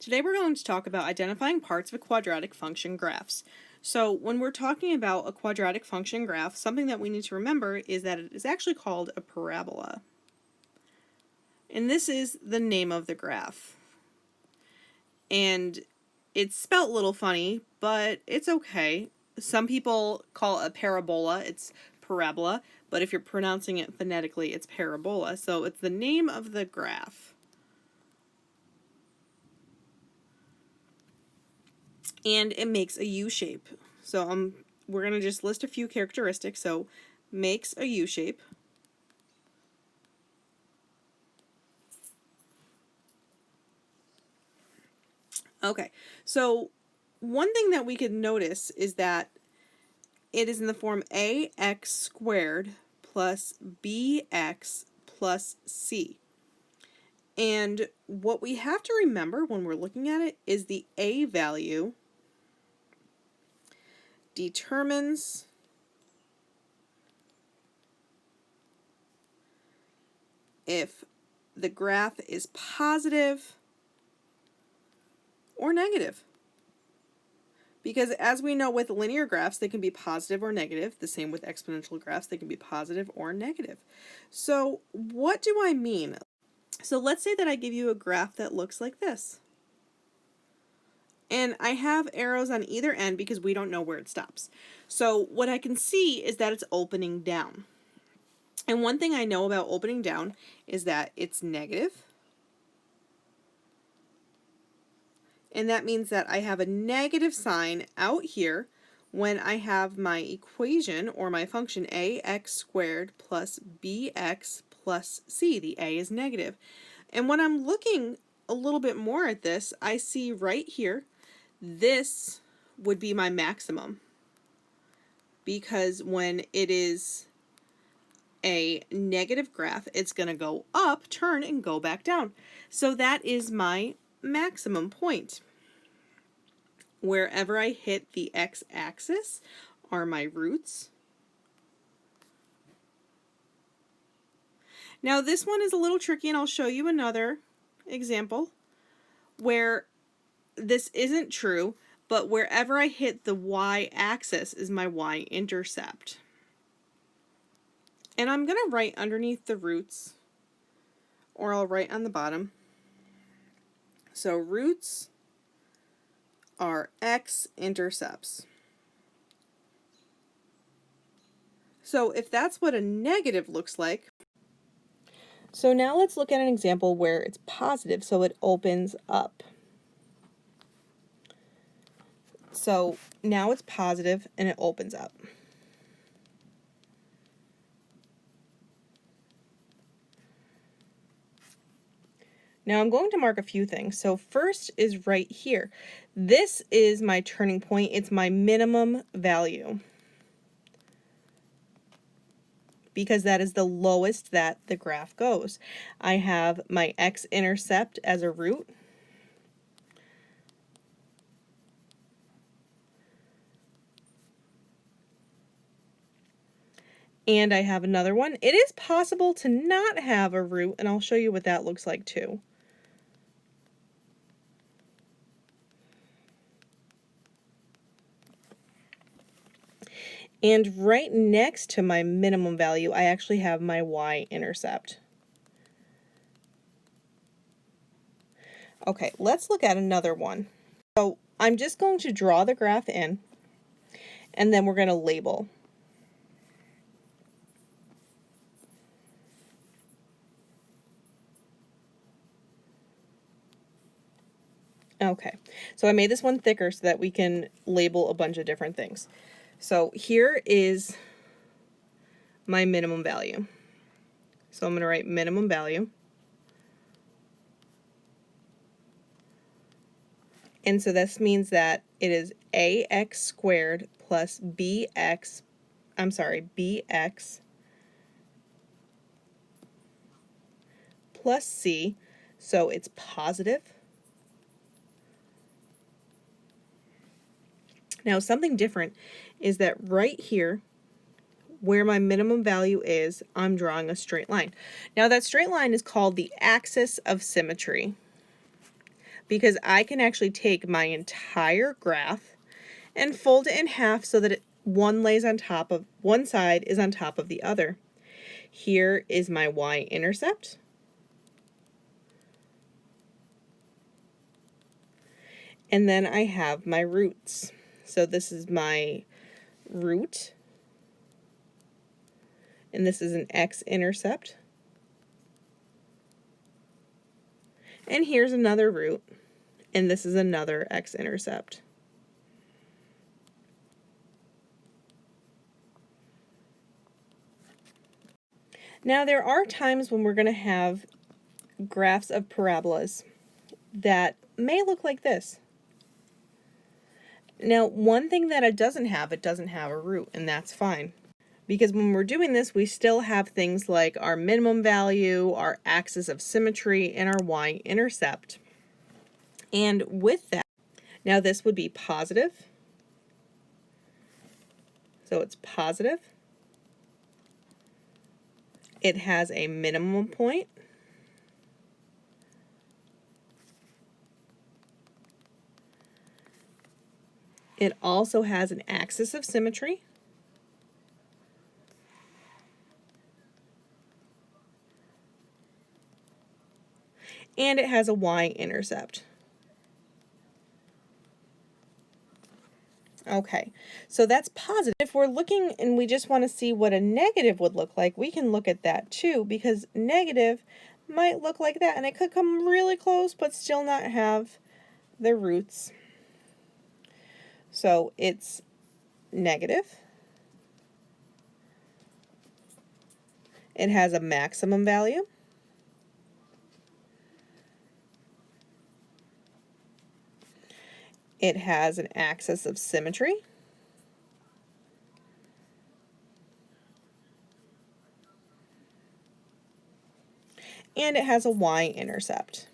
Today we're going to talk about identifying parts of a quadratic function graphs. So when we're talking about a quadratic function graph, something that we need to remember is that it is actually called a parabola. And this is the name of the graph. And it's spelt a little funny, but it's okay. Some people call it a parabola, it's parabola, but if you're pronouncing it phonetically, it's parabola. So it's the name of the graph. And it makes a U shape. So we're going to just list a few characteristics. So makes a U shape. Okay, so one thing that we could notice is that it is in the form ax squared plus bx plus c. And what we have to remember when we're looking at it is the a value determines if the graph is positive or negative. Because as we know with linear graphs, they can be positive or negative. The same with exponential graphs, they can be positive or negative. So what do I mean? So let's say that I give you a graph that looks like this. And I have arrows on either end because we don't know where it stops. So what I can see is that it's opening down. And one thing I know about opening down is that it's negative. And that means that I have a negative sign out here when I have my equation or my function ax squared plus bx plus c. The a is negative. And when I'm looking a little bit more at this, I see right here, this would be my maximum. Because when it is a negative graph, it's going to go up, turn, and go back down. So that is my maximum point. Wherever I hit the x-axis are my roots. Now this one is a little tricky, and I'll show you another example where this isn't true, but wherever I hit the y-axis is my y-intercept. And I'm going to write underneath the roots, or I'll write on the bottom. So roots are x-intercepts. So if that's what a negative looks like, so now let's look at an example where it's positive, so it opens up. So now it's positive and it opens up. Now I'm going to mark a few things. So first is right here. This is my turning point. It's my minimum value, because that is the lowest that the graph goes. I have my x-intercept as a root. And I have another one. It is possible to not have a root, and I'll show you what that looks like too. And right next to my minimum value, I actually have my y-intercept. Okay, let's look at another one. So I'm just going to draw the graph in, and then we're going to label. Okay, so I made this one thicker so that we can label a bunch of different things. So here is my minimum value. So I'm going to write minimum value. And so this means that it is ax squared plus bx plus c, so it's positive. Now something different is that right here, where my minimum value is, I'm drawing a straight line. Now that straight line is called the axis of symmetry. because I can actually take my entire graph and fold it in half so that one side is on top of the other. Here is my y-intercept. And then I have my roots. So this is my root, and this is an x-intercept. And here's another root, and this is another x-intercept. Now there are times when we're going to have graphs of parabolas that may look like this. Now one thing that it doesn't have a root, and that's fine. Because when we're doing this, we still have things like our minimum value, our axis of symmetry, and our y-intercept. And with that, now this would be positive. So it's positive. It has a minimum point. It also has an axis of symmetry. And it has a y-intercept. Okay, so that's positive. If we're looking and we just want to see what a negative would look like, we can look at that too, because negative might look like that, and it could come really close but still not have the roots. So it's negative. It has a maximum value. It has an axis of symmetry. And it has a y-intercept.